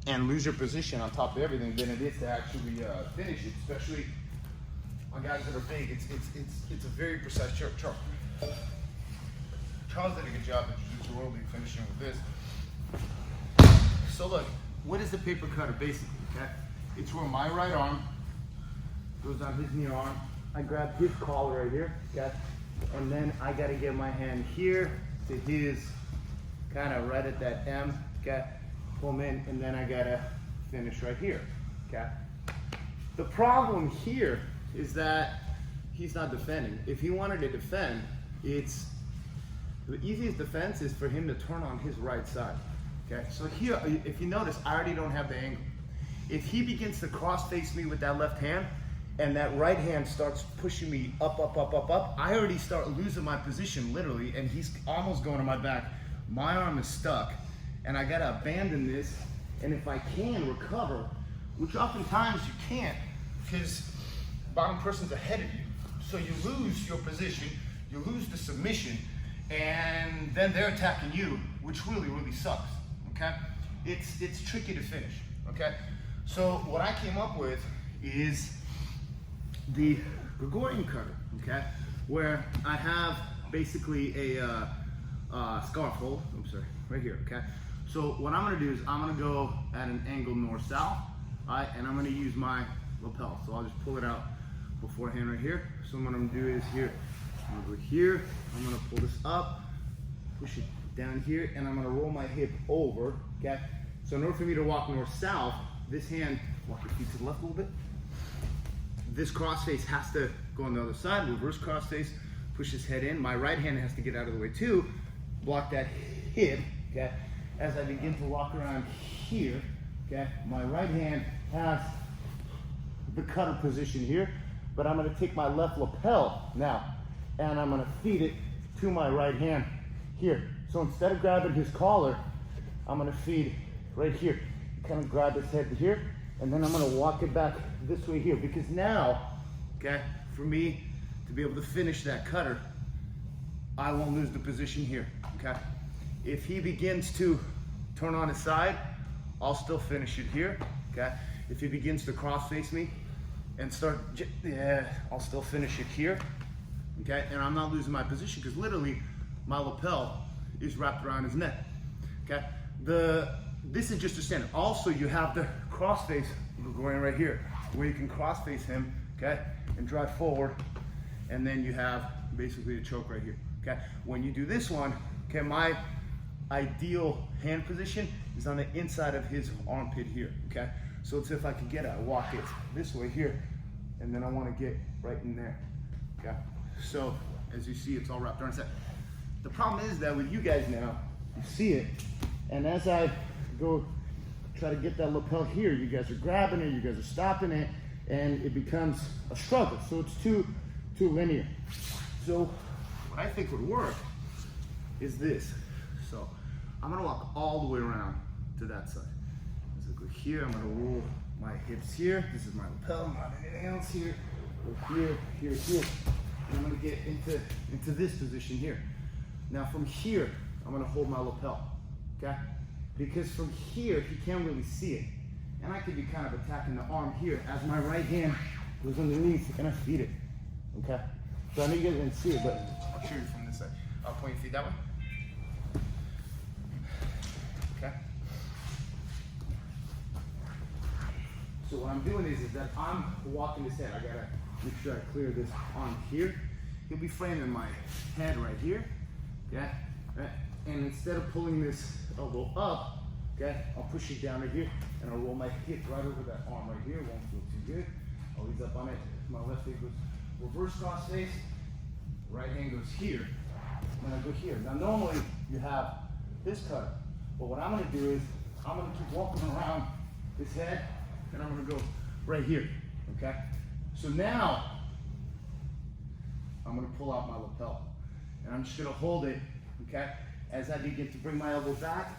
and lose your position on top of everything than it is to actually finish it, especially on guys that are big. It's a very precise Charles did a good job at Jiu-Jitsu World League finishing with this. So look, what is the paper cutter basically, okay? It's where my right arm goes on his near arm. I grab his collar right here, okay? And then I gotta get my hand here to his, kind of right at that M, okay? Pull him in, and then I gotta finish right here, okay? The problem here is that he's not defending. If he wanted to defend, the easiest defense is for him to turn on his right side, okay? So here, if you notice, I already don't have the angle. If he begins to cross face me with that left hand, and that right hand starts pushing me up, I already start losing my position, literally, and he's almost going to my back. My arm is stuck, and I gotta abandon this, and if I can recover, which oftentimes you can't, because the bottom person's ahead of you, so you lose your position, you lose the submission, and then they're attacking you, which really, really sucks, okay? It's tricky to finish, okay? So what I came up with is the Gregorian cutter, okay? Where I have basically a scarf hold, I'm sorry, right here, okay? So what I'm gonna do is I'm gonna go at an angle north-south, all right? And I'm gonna use my lapel. So I'll just pull it out beforehand right here. So what I'm gonna do is here, I'm gonna go here, I'm gonna pull this up, push it down here, and I'm gonna roll my hip over, okay? So in order for me to walk north-south, this hand, walk your feet to the left a little bit. This cross face has to go on the other side, reverse cross face, push his head in. My right hand has to get out of the way too, block that hip, okay? As I begin to walk around here, okay, my right hand has the cutter position here, but I'm gonna take my left lapel now, and I'm gonna feed it to my right hand here. So instead of grabbing his collar, I'm gonna feed right here. Kind of grab his head here, and then I'm gonna walk it back this way here, because now, okay, for me to be able to finish that cutter, I won't lose the position here, okay? If he begins to turn on his side, I'll still finish it here, okay? If he begins to cross face me and start, I'll still finish it here, okay? And I'm not losing my position because literally my lapel is wrapped around his neck, okay? This is just a standard. Also, you have the cross face Gregorian right here, where you can cross face him, okay, and drive forward, and then you have basically a choke right here, okay? When you do this one, okay, my ideal hand position is on the inside of his armpit here, okay? So it's if I can get it, I walk it this way here, and then I want to get right in there, okay? So as you see, it's all wrapped around his head. The problem is that with you guys now, you see it, and as I go try to get that lapel here, you guys are grabbing it, you guys are stopping it, and it becomes a struggle. So it's too linear. So what I think would work is this. So I'm gonna walk all the way around to that side. As I go here, I'm gonna roll my hips here. This is my lapel, not anything else here. Go here, here, here. And I'm gonna get into this position here. Now from here, I'm gonna hold my lapel, okay? Because from here, he can't really see it. And I could be kind of attacking the arm here as my right hand goes underneath and I feed it, okay? So I know you guys didn't see it, but I'll show you from this side. I'll point your feet that way. Okay? So what I'm doing is that I'm walking his head. I gotta make sure I clear this arm here. He'll be framing my head right here, okay? And instead of pulling this elbow up, okay, I'll push it down right here, and I'll roll my hip right over that arm right here. Won't feel too good. I'll ease up on it. My left leg goes reverse cross face. Right hand goes here. And then I go here. Now normally you have this cutter, but what I'm gonna do is I'm gonna keep walking around this head, and I'm gonna go right here, okay? So now I'm gonna pull out my lapel, and I'm just gonna hold it, okay? As I begin to bring my elbow back,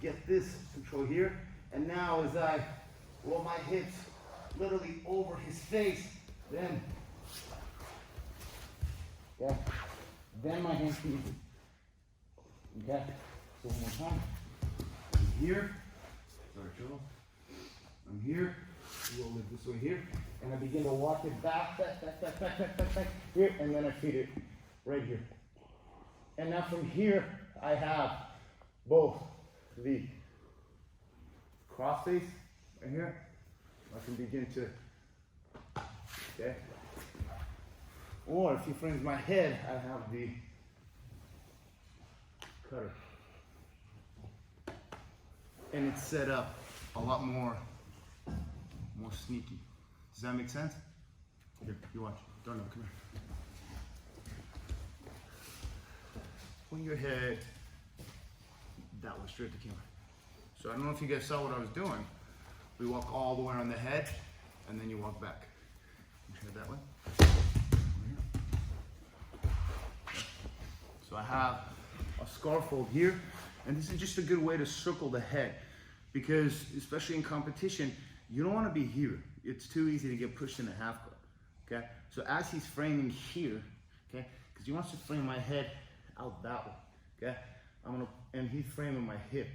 get this control here, and now as I roll my hips literally over his face, then my hands can be, okay? So one more time, here, control. I'm here, roll it this way here, and I begin to walk it back, here, and then I feed it right here. And now from here, I have both the cross face right here. I can begin to, okay? Or if he frames my head, I have the cutter. And it's set up a lot more sneaky. Does that make sense? Here, you watch. Don't know, come here. Point your head that way, straight to camera. So I don't know if you guys saw what I was doing. We walk all the way around the head, and then you walk back. Head that way. So I have a scarf hold here, and this is just a good way to circle the head, because especially in competition, you don't want to be here. It's too easy to get pushed in a half guard, okay? So as he's framing here, okay, because he wants to frame my head out that way, okay? And he's framing my hip.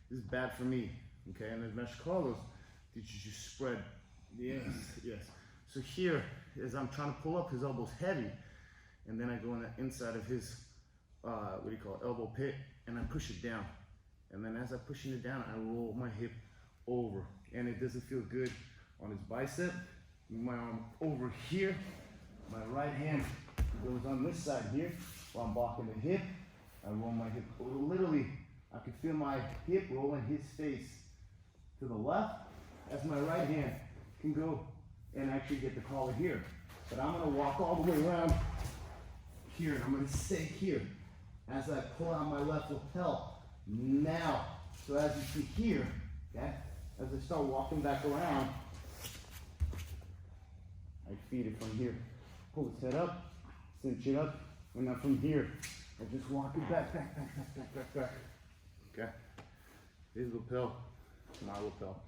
This is bad for me, okay? And as Master Carlos, did you just spread? Yes, yes. So here, as I'm trying to pull up, his elbow's heavy, and then I go in the inside of his, what do you call it, elbow pit, and I push it down. And then as I'm pushing it down, I roll my hip over, and it doesn't feel good on his bicep. Move my arm over here. My right hand goes on this side here, while I'm blocking the hip. I roll my hip over. Literally, I can feel my hip rolling his face to the left, as my right hand can go and actually get the collar here. But I'm gonna walk all the way around here, and I'm gonna stay here as I pull out my left lapel. Now, so as you see here, okay, as I start walking back around, I feed it from here. Pull its head up, cinch it up, and now from here, I just walk it back. Okay? His lapel, my lapel.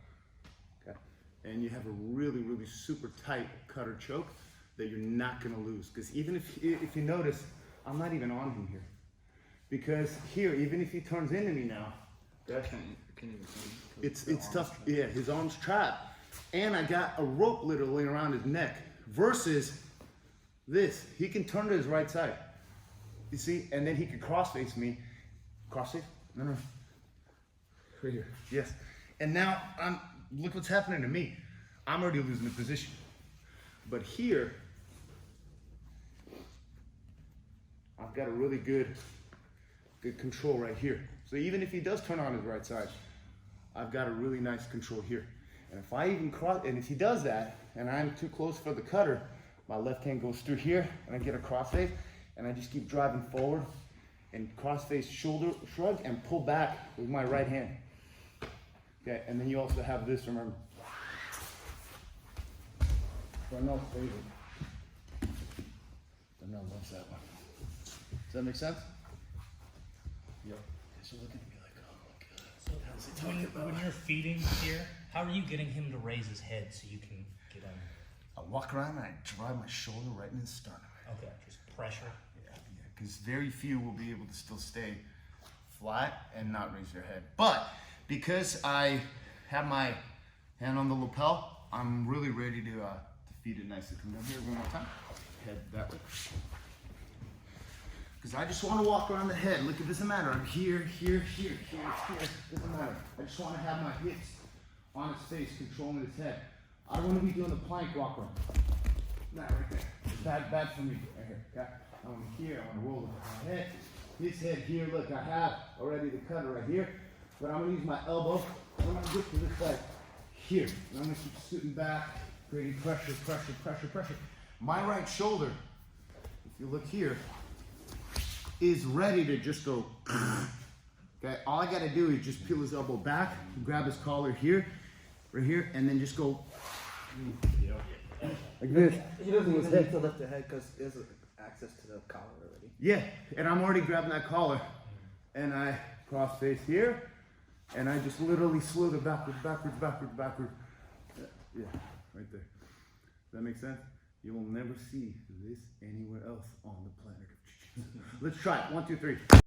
Okay? And you have a really, really super tight cutter choke that you're not gonna lose. Because even if you notice, I'm not even on him here. Because here, even if he turns into me now, it's tough. Yeah, his arm's trapped. And I got a rope literally around his neck. Versus this, he can turn to his right side. You see, and then he could cross face me. Cross face? No. Right here. Yes. And now look what's happening to me. I'm already losing the position. But here, I've got a really good control right here. So even if he does turn on his right side, I've got a really nice control here. And if I even cross, and if he does that, and I'm too close for the cutter, my left hand goes through here, and I get a crossface, and I just keep driving forward, and crossface shoulder shrug, and pull back with my right hand. Okay, and then you also have this, remember. Darnell's favorite. Darnell loves that one. Does that make sense? Yep. So look at me like, oh my God. So how's he talking about? When you're feeding here, how are you getting him to raise his head so you can get him? I walk around and I drive my shoulder right in his sternum. Okay, just pressure. Yeah, because very few will be able to still stay flat and not raise their head. But because I have my hand on the lapel, I'm really ready to feed it nicely. Come down here one more time. Head that way. Because I just want to walk around the head. Look, it doesn't matter. I'm here. Doesn't matter. I just want to have my hips on his face, controlling his head. I don't want to be doing the plank walk around. Not right there. It's bad for me. Right here. Okay? I'm here. I want to roll my head. His head here. Look, I have already the cutter right here. But I'm going to use my elbow. I'm going to get to this side here. And I'm going to keep scooting back, creating pressure. My right shoulder, if you look here, is ready to just go. Okay, all I gotta do is just peel his elbow back, grab his collar here, right here, and then just go like this. He doesn't even need to lift the head because he has access to the collar already. Yeah, and I'm already grabbing that collar, and I cross face here, and I just literally slither backwards. Yeah, right there. Does that make sense? You will never see this anywhere else on the planet. Let's try it. 1, 2, 3.